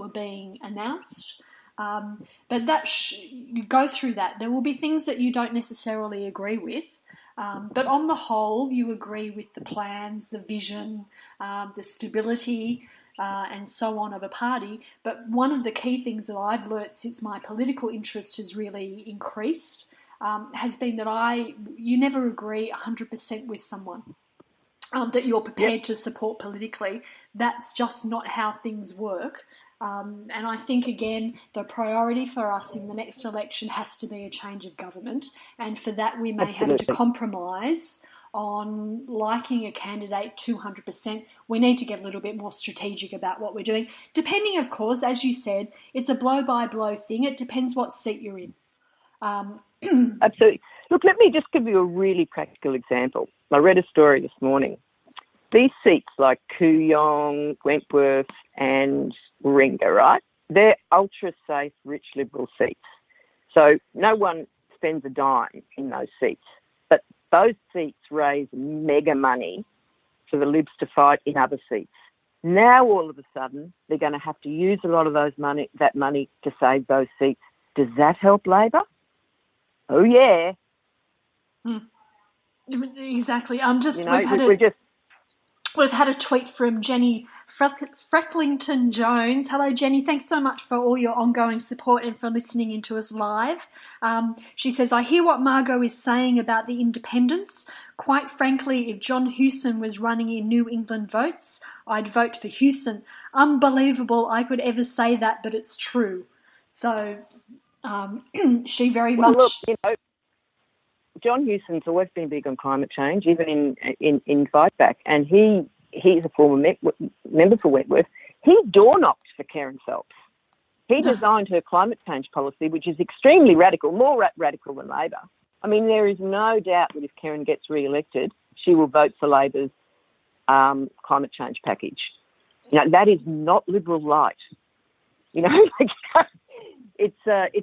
were being announced. But you go through that. There will be things that you don't necessarily agree with, but on the whole, you agree with the plans, the vision, the stability, and so on of a party. But one of the key things that I've learnt since my political interest has really increased has been that you never agree 100% with someone that you're prepared to support politically. That's just not how things work. And I think, again, the priority for us in the next election has to be a change of government. And for that, we may have to compromise on liking a candidate 200%. We need to get a little bit more strategic about what we're doing. Depending, of course, as you said, it's a blow-by-blow thing. It depends what seat you're in. Absolutely. Look, let me just give you a really practical example. I read a story this morning. These seats like Kooyong, Wentworth and Warringah, right? They're ultra-safe, rich Liberal seats. So no one spends a dime in those seats. But those seats raise mega money for the Libs to fight in other seats. Now, all of a sudden, they're going to have to use a lot of that money to save those seats. Does that help Labor? Oh, yeah. Exactly. We've We've had a tweet from Jenny Frecklington-Jones. Hello, Jenny. Thanks so much for all your ongoing support and for listening into us live. She says, I hear what Margo is saying about the independents. Quite frankly, if John Hewson was running in New England votes, I'd vote for Hewson. Unbelievable I could ever say that, but it's true. So she very much... Look, John Hewson's always been big on climate change, even in Fight Back, and he's a former member for Wentworth. He door-knocked for Karen Phelps. He designed her climate change policy, which is extremely radical, more radical than Labor. I mean, there is no doubt that if Karen gets re-elected, she will vote for Labor's climate change package. That is not Liberal light. It's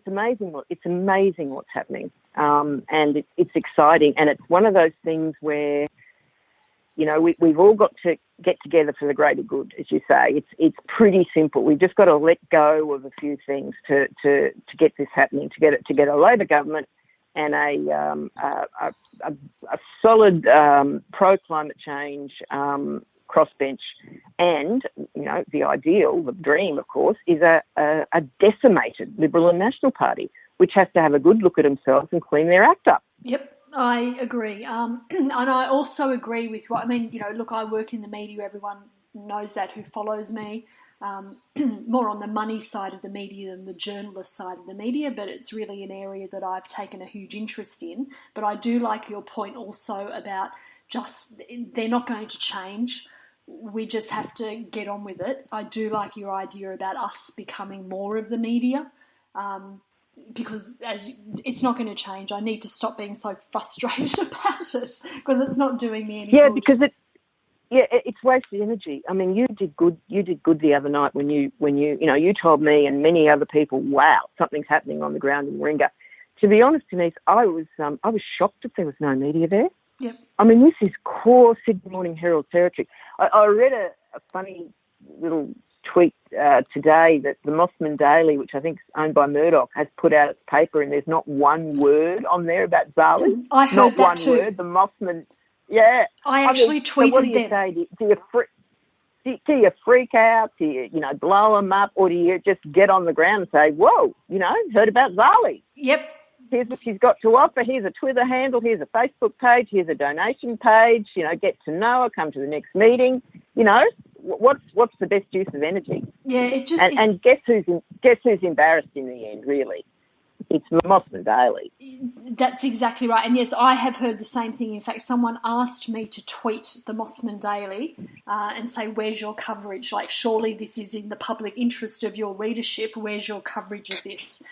amazing. It's amazing what's happening, and it's exciting. And it's one of those things where, we've all got to get together for the greater good, as you say. It's pretty simple. We've just got to let go of a few things to get this happening. To get a Labor government and a solid pro climate change crossbench, and the ideal, the dream, of course, is a decimated Liberal and National Party, which has to have a good look at themselves and clean their act up. Yep, I agree, and I also agree with look, I work in the media. Everyone knows that who follows me. More on the money side of the media than the journalist side of the media, but it's really an area that I've taken a huge interest in. But I do like your point also about just they're not going to change. We just have to get on with it. I do like your idea about us becoming more of the media, because it's not going to change. I need to stop being so frustrated about it because it's not doing me any good. Yeah, because it's wasted energy. I mean, you did good. You did good the other night when you told me and many other people, wow, something's happening on the ground in Warringah. To be honest, Denise, I was shocked that there was no media there. Yep. I mean, this is core Sydney Morning Herald territory. I read a funny little tweet today that the Mossman Daily, which I think is owned by Murdoch, has put out its paper, and there's not one word on there about Zali. I heard that too. Not one word. The Mossman, yeah. I actually tweeted so what do you them. Say? Do you freak out? Do you blow them up, or do you just get on the ground and say, "Whoa, heard about Zali"? Yep. Here's what she's got to offer. Here's a Twitter handle. Here's a Facebook page. Here's a donation page. Get to know her. Come to the next meeting. What's the best use of energy? Yeah, it just and guess who's embarrassed in the end? Really, it's Mossman Daily. That's exactly right. And yes, I have heard the same thing. In fact, someone asked me to tweet the Mossman Daily and say, "Where's your coverage? Like, surely this is in the public interest of your readership. Where's your coverage of this?"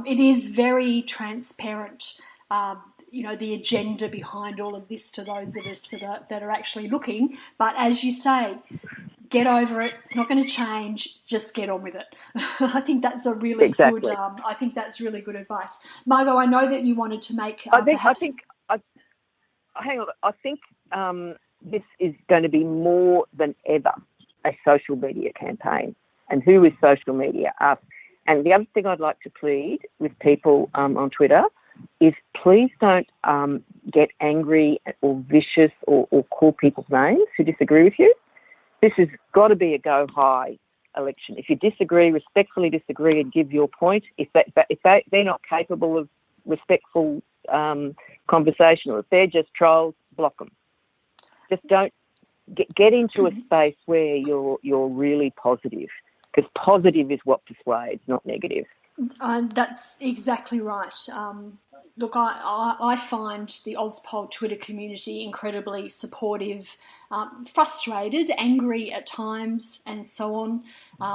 It is very transparent. The agenda behind all of this to those of us that are actually looking. But as you say, get over it. It's not going to change. Just get on with it. I think that's a really good. I think that's really good advice, Margo. I know that you wanted to make. Hang on. I think this is going to be more than ever a social media campaign. And who is social media? Us. And the other thing I'd like to plead with people on Twitter is please don't get angry or vicious or call people's names who disagree with you. This has got to be a go high election. If you disagree, respectfully disagree and give your point. If they're not capable of respectful conversation, or if they're just trolls, block them. Just don't get into a space where you're really positive, because positive is what persuades, not negative. That's exactly right. Look, I find the auspol Twitter community incredibly supportive, frustrated, angry at times, and so on.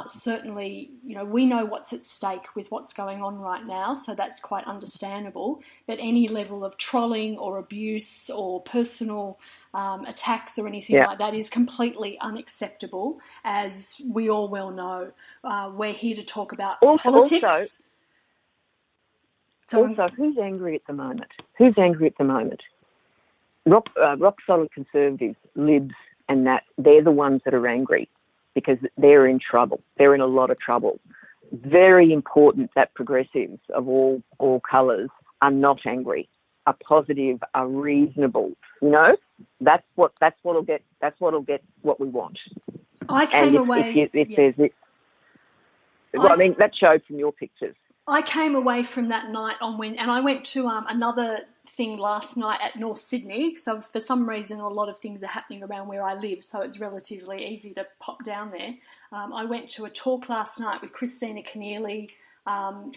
Certainly, we know what's at stake with what's going on right now, so that's quite understandable. But any level of trolling or abuse or personal attacks or anything like that is completely unacceptable, as we all well know. We're here to talk about politics. Also, who's angry at the moment? Who's angry at the moment? Rock solid conservatives, libs, and that, they're the ones that are angry because they're in trouble. They're in a lot of trouble. Very important that progressives of all colours are not angry, are positive, are reasonable. That's what'll get what we want. I came away. That showed from your pictures. I came away from that night and I went to another thing last night at North Sydney. So for some reason, a lot of things are happening around where I live, so it's relatively easy to pop down there. I went to a talk last night with Christina Keneally.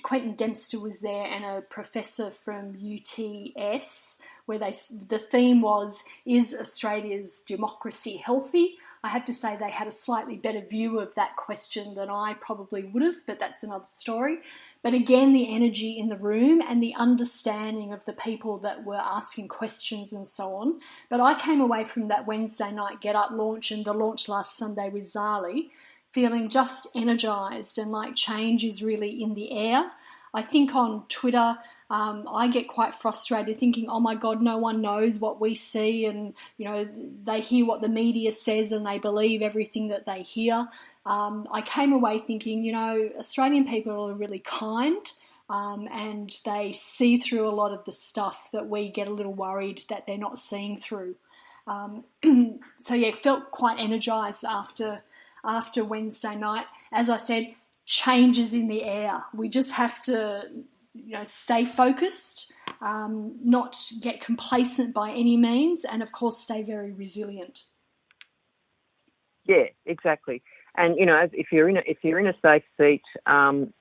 Quentin Dempster was there, and a professor from UTS, where the theme was, is Australia's democracy healthy? I have to say they had a slightly better view of that question than I probably would have, but that's another story. But again, the energy in the room and the understanding of the people that were asking questions and so on. But I came away from that Wednesday night Get Up launch and the launch last Sunday with Zali feeling just energised and like change is really in the air. I think on Twitter, I get quite frustrated thinking, oh my God, no one knows what we see, and they hear what the media says and they believe everything that they hear. I came away thinking, Australian people are really kind, and they see through a lot of the stuff that we get a little worried that they're not seeing through. Felt quite energised after Wednesday night. As I said, changes in the air. We just have to, stay focused, not get complacent by any means, and of course stay very resilient. Yeah, exactly. And if you're in a safe seat,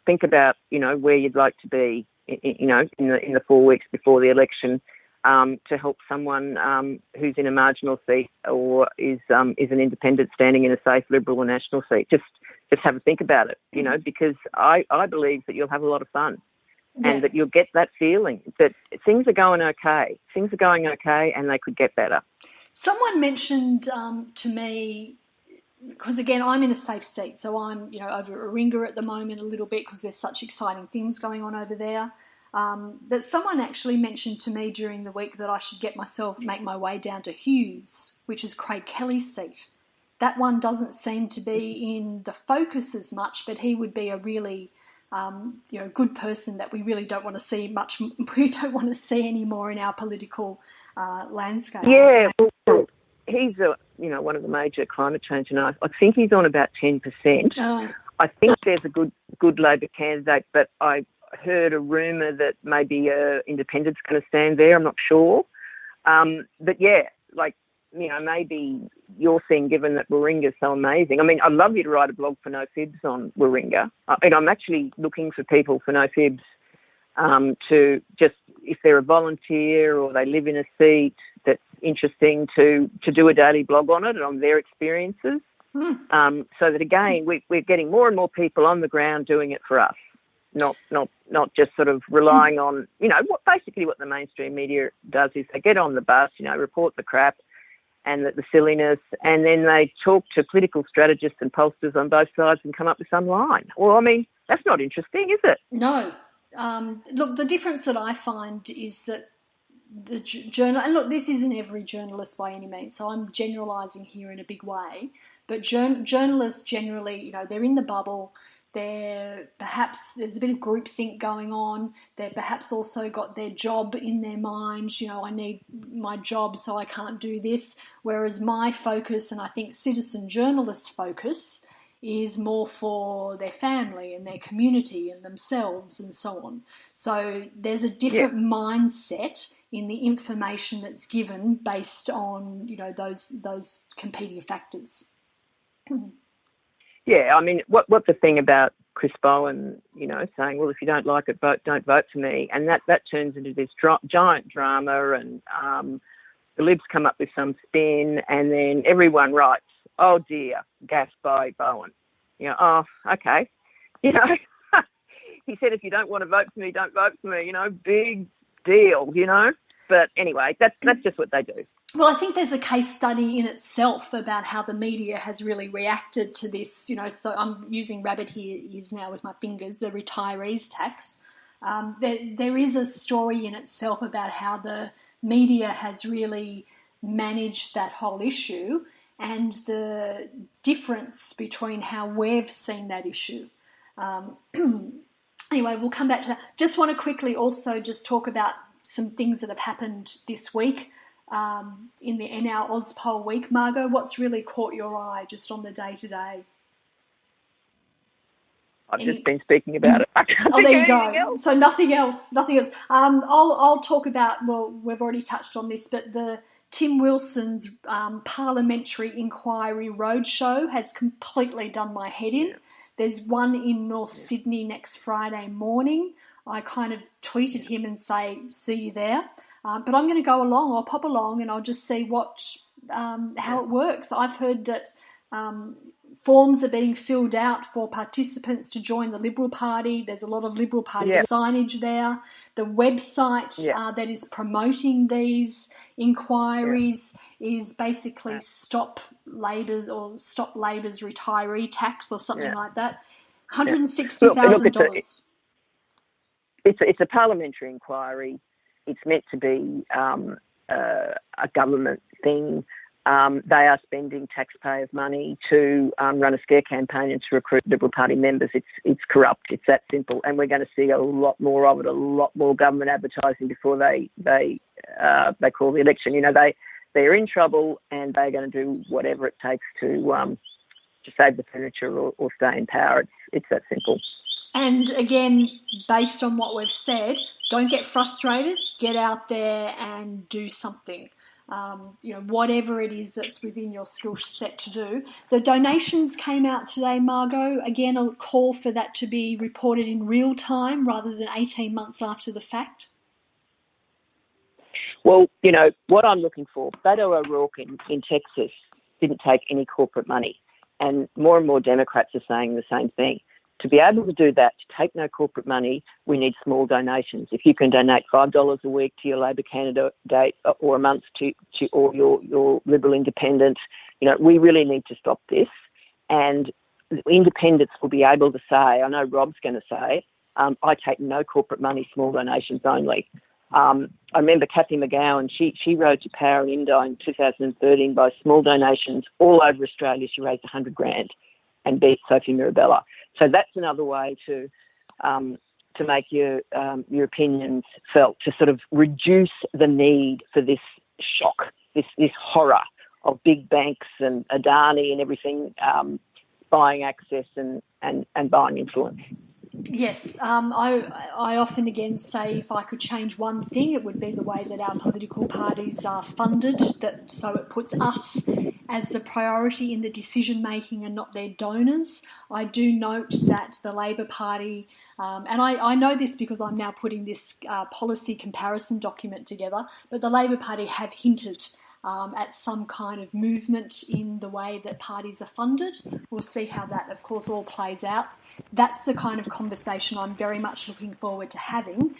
think about where you'd like to be, in the 4 weeks before the election, to help someone who's in a marginal seat or is an independent standing in a safe Liberal or National seat. Just have a think about it, because I believe that you'll have a lot of fun. Yeah. And that you'll get that feeling that things are going okay. Things are going okay, and they could get better. Someone mentioned to me, because again, I'm in a safe seat, so I'm, over at Warringah at the moment a little bit because there's such exciting things going on over there. But someone actually mentioned to me during the week that I should make my way down to Hughes, which is Craig Kelly's seat. That one doesn't seem to be in the focus as much, but he would be a really, good person that we really don't want to see much. We don't want to see anymore in our political landscape. Yeah, well, he's one of the major climate change, and I think he's on about 10%. I think there's a good Labor candidate, but I heard a rumour that maybe independent's going to stand there. I'm not sure. But yeah, maybe your thing, given that Warringah's so amazing. I mean, I'd love you to write a blog for No Fibs on Warringah. And I'm actually looking for people for No Fibs to just, if they're a volunteer or they live in a seat that's interesting, to do a daily blog on it and on their experiences. So that, again, we're getting more and more people on the ground doing it for us. Not just sort of relying on, what the mainstream media does is they get on the bus, report the crap and the silliness, and then they talk to political strategists and pollsters on both sides and come up with some line. Well, I mean, that's not interesting, is it? No. Look, the difference that I find is that the journal, and look, this isn't every journalist by any means, so I'm generalising here in a big way, But journalists generally, they're in the bubble. There's a bit of groupthink going on. They've perhaps also got their job in their mind. I need my job, so I can't do this. Whereas my focus, and I think citizen journalists' focus, is more for their family and their community and themselves and so on. So there's a different mindset in the information that's given based on, those competing factors. Yeah, I mean, what's the thing about Chris Bowen, saying, well, if you don't like it, don't vote for me. And that turns into this giant drama, and the Libs come up with some spin, and then everyone writes, oh dear, gassed by Bowen. Oh, okay. He said, if you don't want to vote for me, don't vote for me, big deal, But anyway, that's just what they do. Well, I think there's a case study in itself about how the media has really reacted to this, so I'm using rabbit ears now with my fingers, the retirees tax. There is a story in itself about how the media has really managed that whole issue and the difference between how we've seen that issue. Anyway, we'll come back to that. Just want to quickly also just talk about some things that have happened this week in our auspol week. Margo, what's really caught your eye just on the day-to-day? I've just been speaking about it. I can't think there you of go. anything else. So nothing else. I'll talk about, well, we've already touched on this, but the Tim Wilson's parliamentary inquiry roadshow has completely done my head in. There's one in North Sydney next Friday morning. I kind of tweeted him and say, see you there. But I'm going to go along. I'll pop along and I'll just see how it works. I've heard that forms are being filled out for participants to join the Liberal Party. There's a lot of Liberal Party signage there. The website that is promoting these inquiries is basically Stop Labor's retiree tax or something like that. $160,000. It's a parliamentary inquiry. It's meant to be a government thing. They are spending taxpayers' money to run a scare campaign and to recruit Liberal Party members. It's corrupt. It's that simple. And we're going to see a lot more of it, a lot more government advertising before they call the election. They're in trouble and they're going to do whatever it takes to save the furniture or stay in power. It's that simple. And again, based on what we've said, don't get frustrated. Get out there and do something. Whatever it is that's within your skill set to do. The donations came out today, Margo. Again, a call for that to be reported in real time rather than 18 months after the fact. Well, what I'm looking for, Beto O'Rourke in Texas didn't take any corporate money. And more Democrats are saying the same thing. To be able to do that, to take no corporate money, we need small donations. If you can donate $5 a week to your Labor candidate or a month to or your Liberal independent, we really need to stop this. And independents will be able to say, I know Rob's going to say, I take no corporate money, small donations only. I remember Cathy McGowan, she rose to power in Indi in 2013 by small donations all over Australia. She raised $100,000 and beat Sophie Mirabella. So that's another way to make your opinions felt, to sort of reduce the need for this shock, this horror of big banks and Adani and everything buying access and buying influence. Yes, I often again say if I could change one thing, it would be the way that our political parties are funded, so it puts us as the priority in the decision making and not their donors. I do note that the Labor Party, and I know this because I'm now putting this policy comparison document together, but the Labor Party have hinted at some kind of movement in the way that parties are funded. We'll see how that, of course, all plays out. That's the kind of conversation I'm very much looking forward to having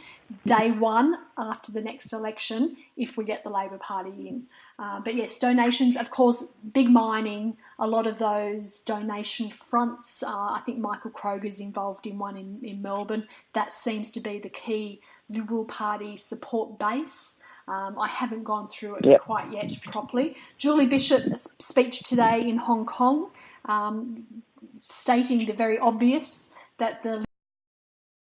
day one after the next election if we get the Labor Party in. But yes, donations, of course, big mining, a lot of those donation fronts. I think Michael Kroger's involved in one in Melbourne. That seems to be the key Liberal Party support base. I haven't gone through it Yep. quite yet properly. Julie Bishop's speech today in Hong Kong, stating the very obvious that the